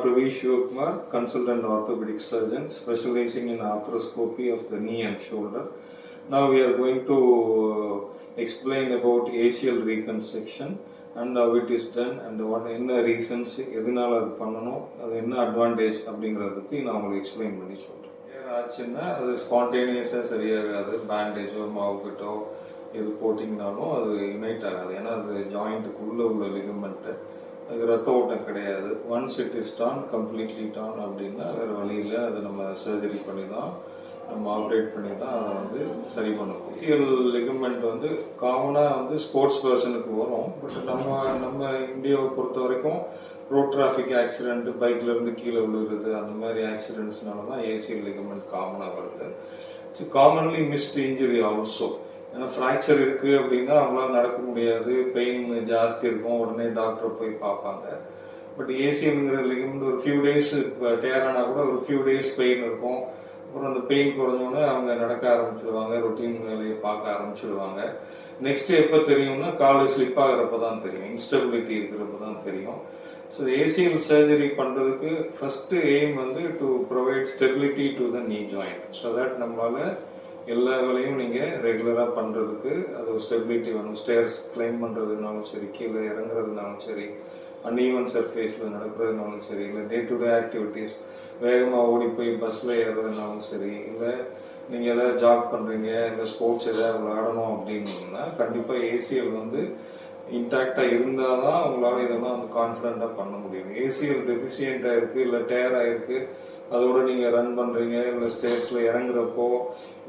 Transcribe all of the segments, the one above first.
Dr. V. Shivakumar, consultant orthopedic surgeon specializing in arthroscopy of the knee and shoulder. Now we are going to explain about ACL reconstruction and how it is done and what என்ன reasons எதனால அது பண்ணணும், அது என்ன advantage அப்படிங்கிறத பற்றி நான் உங்களுக்கு எக்ஸ்பிளைன் பண்ணி சொல்கிறேன். ஆச்சுன்னா அது ஸ்பான்டேனியஸாக சரியாகாது, பேண்டேஜோ மாவுக்கட்டோ எது போட்டிங்கனாலும் அது யுனைட் ஆகாது. ஏன்னா அது ஜாயிண்ட்டுக்குள்ளே உள்ள லிகமெண்ட்டு, அது ரத்த ஓட்டம் கிடையாது. Once it is done, completely done அப்படின்னா வேறு வழியில் அதை நம்ம சர்ஜரி பண்ணி தான், நம்ம ஆப்ரேட் பண்ணி தான் அதை வந்து சரி பண்ணணும். ACL லிகமெண்ட் வந்து காமனாக ஸ்போர்ட்ஸ் பர்சனுக்கு வரும். பட் நம்ம இந்தியாவை பொறுத்த வரைக்கும் ரோட் டிராஃபிக் ஆக்சிடென்ட், பைக்லேருந்து கீழே விழுகிறது, அந்த மாதிரி ஆக்சிடென்ட்ஸ்னால தான் ACL லிகமெண்ட் காமனாக வருது. It's commonly missed injury also. ஏன்னா ஃப்ராக்சர் இருக்குது அப்படின்னா அவங்களால நடக்க முடியாது, பெயின் ஜாஸ்தி இருக்கும், உடனே டாக்டரை போய் பார்ப்பாங்க. பட் ACLங்கிற லிகமெண்ட் ஒரு ஃபியூ டேஸ் டேர் ஆனால் கூட ஒரு ஃபியூ டேஸ் பெயின் இருக்கும். அப்புறம் அந்த பெயின் குறைஞ்சோன்னே அவங்க நடக்க ஆரம்பிச்சிடுவாங்க, ரொட்டீன் வேலையை பார்க்க ஆரம்பிச்சிடுவாங்க. நெக்ஸ்ட் எப்போ தெரியும்னா காலை ஸ்லிப் ஆகிறப்ப தான் தெரியும், இன்ஸ்டபிலிட்டி இருக்கிறப்ப தான் தெரியும். ஸோ ACL சர்ஜரி பண்ணுறதுக்கு first aim to provide stability to the நீ ஜாயிண்ட். ஸோ தட் நம்மளால் எல்லா வேலையும் நீங்கள் ரெகுலராக பண்ணுறதுக்கு அது ஒரு ஸ்டெபிலிட்டி வேணும். ஸ்டேர்ஸ் கிளைம் பண்ணுறதுனாலும் சரி, கீழே இறங்குறதுனாலும் சரி, அன்ஈவன் சர்ஃபேஸில் நடக்கிறதுனாலும் சரி, இல்லை டே டு டே ஆக்டிவிட்டீஸ் வேகமாக ஓடி போய் பஸ்ஸில் ஏறுறதுனாலும் சரி, இல்லை நீங்கள் எதாவது ஜாக் பண்ணுறீங்க, இல்லை ஸ்போர்ட்ஸ் எதாவது விளையாடணும் அப்படின்னா கண்டிப்பாக ACL இன்டாக்டாக இருந்தால் தான் உங்களால் இதெல்லாம் கான்ஃபிடண்ட்டாக பண்ண முடியும். ACL டெஃபிஷியண்ட்டாக இருக்குது, இல்லை டேர் ஆகிருக்கு, அதோட நீங்கள் ரன் பண்ணுறீங்க, இல்லை ஸ்டேர்ஸில் இறங்குறப்போ,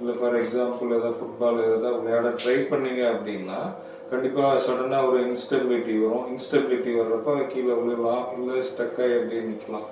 இல்லை ஃபார் எக்ஸாம்பிள் ஏதாவது ஃபுட்பால் ஏதாவது விளையாட ட்ரை பண்ணீங்க அப்படின்னா கண்டிப்பாக சடனாக ஒரு இன்ஸ்டபிலிட்டி வரும். இன்ஸ்டபிலிட்டி வர்றப்போ கீழே விழுலாம், இல்லை ஸ்டக்காகி அப்படியே நிற்கலாம்.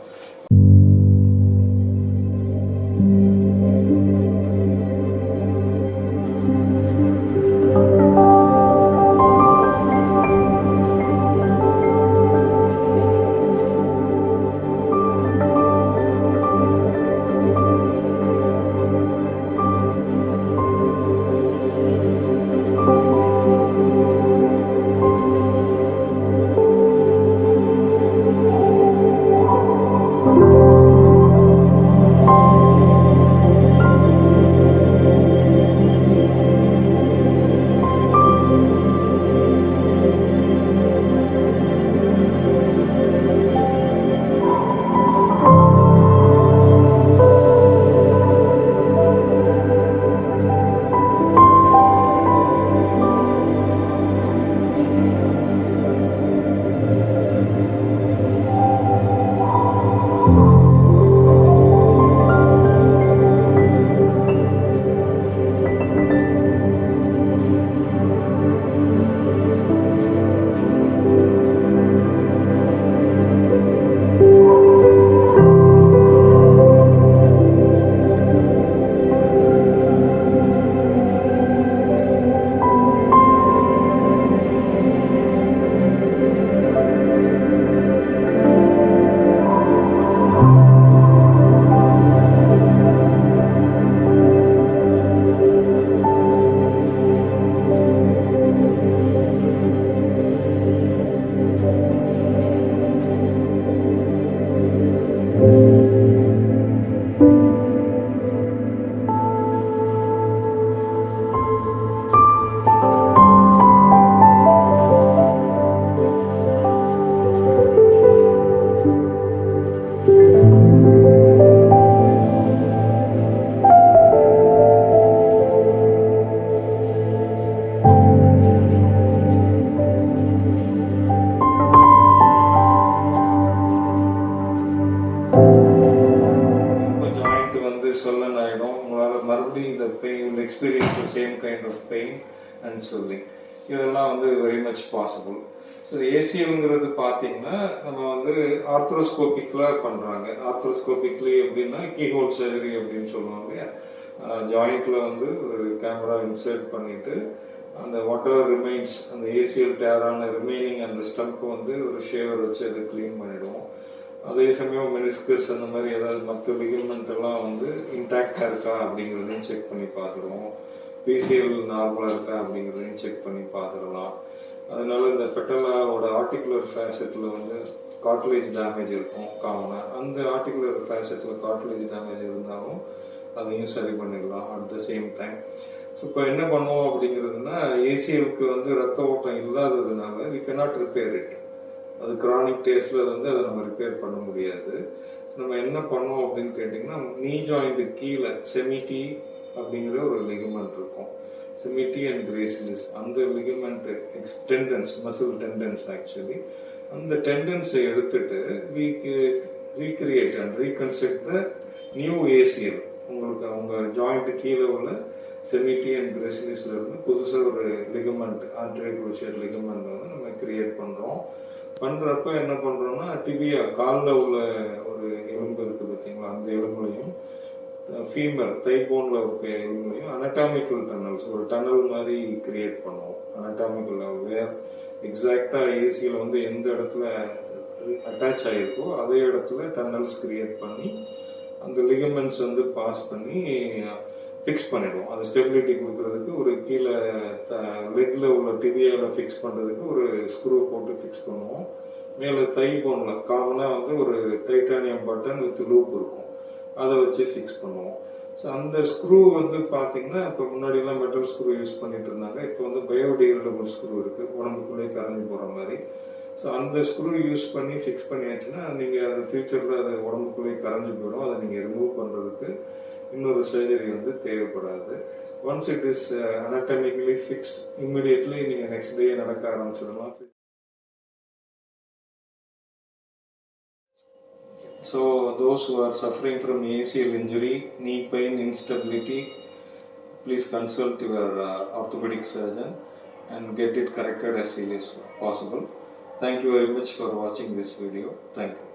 swollen ஆகிடும். உங்களால் மறுபடியும் இந்த pain experience same kind of pain and swelling இதெல்லாம் வெரி மச் பாசிபிள். ஸோ ACLங்கிறது பார்த்தீங்கன்னா நம்ம ஆர்த்ரோஸ்கோபிக்கில் பண்ணுறாங்க. ஆர்த்ரோஸ்கோபிக்லி எப்படின்னா கீஹோல் சர்ஜரி அப்படின்னு சொல்லுவாங்க. ஜாயிண்ட்ல ஒரு கேமரா இன்சர்ட் பண்ணிட்டு அந்த வாட்டர் ரிமைன்ஸ் அந்த ACL டேரான ரிமைனிங் அந்த ஸ்டம்ப் ஒரு ஷேவர் வச்சு அதை க்ளீன் பண்ணிடுவோம். அதே சமயம் மெனிஸ்கஸ் அந்த மாதிரி ஏதாவது மற்ற லிகமெண்ட் எல்லாம் இன்டாக்டா இருக்கா அப்படிங்கிறதையும் செக் பண்ணி பார்த்துடுவோம். PCL நார்மலாக இருக்கா அப்படிங்கிறதையும் செக் பண்ணி பார்த்துடலாம். அதனால இந்த பெட்டலாவோட ஆர்டிகுலர் ஃபேசட்டில் கார்ட்லேஜ் டேமேஜ் இருக்கும் காமனாக. அந்த ஆர்டிகுலர் ஃபேசட்டில் கார்ட்லேஜ் டேமேஜ் இருந்தாலும் அதையும் சரி பண்ணிடலாம் at the same time. So இப்போ என்ன பண்ணுவோம் அப்படிங்கிறதுனா, ஏசிஎலுக்கு வந்து ரத்த ஓட்டம் இல்லாததுனால வி cannot ரிப்பேர் இட். அது கிரானிக் டேஸில் வந்து அதை நம்ம ரிப்பேர் பண்ண முடியாது. நம்ம என்ன பண்ணோம் அப்படின்னு கேட்டிங்கன்னா, நீ ஜாயிண்ட் கீழே செமிடி அப்படிங்கிற ஒரு லிகமெண்ட் இருக்கும். செமிடி அண்ட் கிரேசிலிஸ், அந்த லிகமெண்ட் டெண்டன்ஸ், மசில் டெண்டன்ஸ் ஆக்சுவலி, அந்த டெண்டன்ஸை எடுத்துட்டு recreate and reconstruct the new ACL. உங்களுக்கு அவங்க ஜாயிண்ட் கீழே உள்ள செமிடி அண்ட் கிரேசிலிஸ்ல இருந்து புதுசாக ஒரு லிகமெண்ட், ஆன்டீரியர் குரூஷியேட் லிகமெண்ட் வந்து நம்ம கிரியேட் பண்ணுறோம். பண்ணுறப்ப என்ன பண்ணுறோம்னா, டிபியா காலில் உள்ள ஒரு எலும்பு இருக்குது பார்த்தீங்களா, அந்த எலும்புலையும் ஃபீமர் தைபோனில் இருக்க எலும்புலையும் அனட்டாமிக்கல் டனல்ஸ், ஒரு டனல் மாதிரி கிரியேட் பண்ணுவோம். அனட்டாமிக்கல் வேர் எக்ஸாக்டாக ஏசியில் வந்து எந்த இடத்துல அட்டாச் ஆகிருக்கோ அதே இடத்துல டனல்ஸ் கிரியேட் பண்ணி அந்த லிகமெண்ட்ஸ் வந்து பாஸ் பண்ணி ஃபிக்ஸ் பண்ணிடுவோம். அது ஸ்டெபிலிட்டி கொடுக்கறதுக்கு ஒரு கீழே லெக்கில் உள்ள டிபியாவில் ஃபிக்ஸ் பண்ணுறதுக்கு ஒரு ஸ்க்ரூ போட்டு ஃபிக்ஸ் பண்ணுவோம். மேலே தை போனில் காமனாக வந்து ஒரு டைட்டானியம் பட்டன் வித் லூப் இருக்கும், அதை வச்சு ஃபிக்ஸ் பண்ணுவோம். ஸோ அந்த ஸ்க்ரூ வந்து பார்த்தீங்கன்னா, இப்போ முன்னாடிலாம் மெட்டல் ஸ்க்ரூ யூஸ் பண்ணிட்டு இருந்தாங்க. இப்போ வந்து பயோடிகிரேடபிள் ஸ்க்ரூ இருக்குது, உடம்புக்குள்ளே கரைஞ்சி போகிற மாதிரி. ஸோ அந்த ஸ்க்ரூ யூஸ் பண்ணி ஃபிக்ஸ் பண்ணியாச்சுன்னா நீங்கள் அது ஃபியூச்சரில் அது உடம்புக்குள்ளே கரைஞ்சி போயிடும். அதை நீங்கள் ரிமூவ் பண்ணுறதுக்கு இன்னொரு சர்ஜரி வந்து தேவைப்படாது. Once it is anatomically fixed, immediately நீங்கள் நெக்ஸ்ட் டே நடக்க ஆரம்பிச்சிடலாம். So those who are suffering from ACL injury, knee pain, instability, please consult your orthopedic surgeon and get it corrected as soon as possible. Thank you very much for watching this video. Thank you.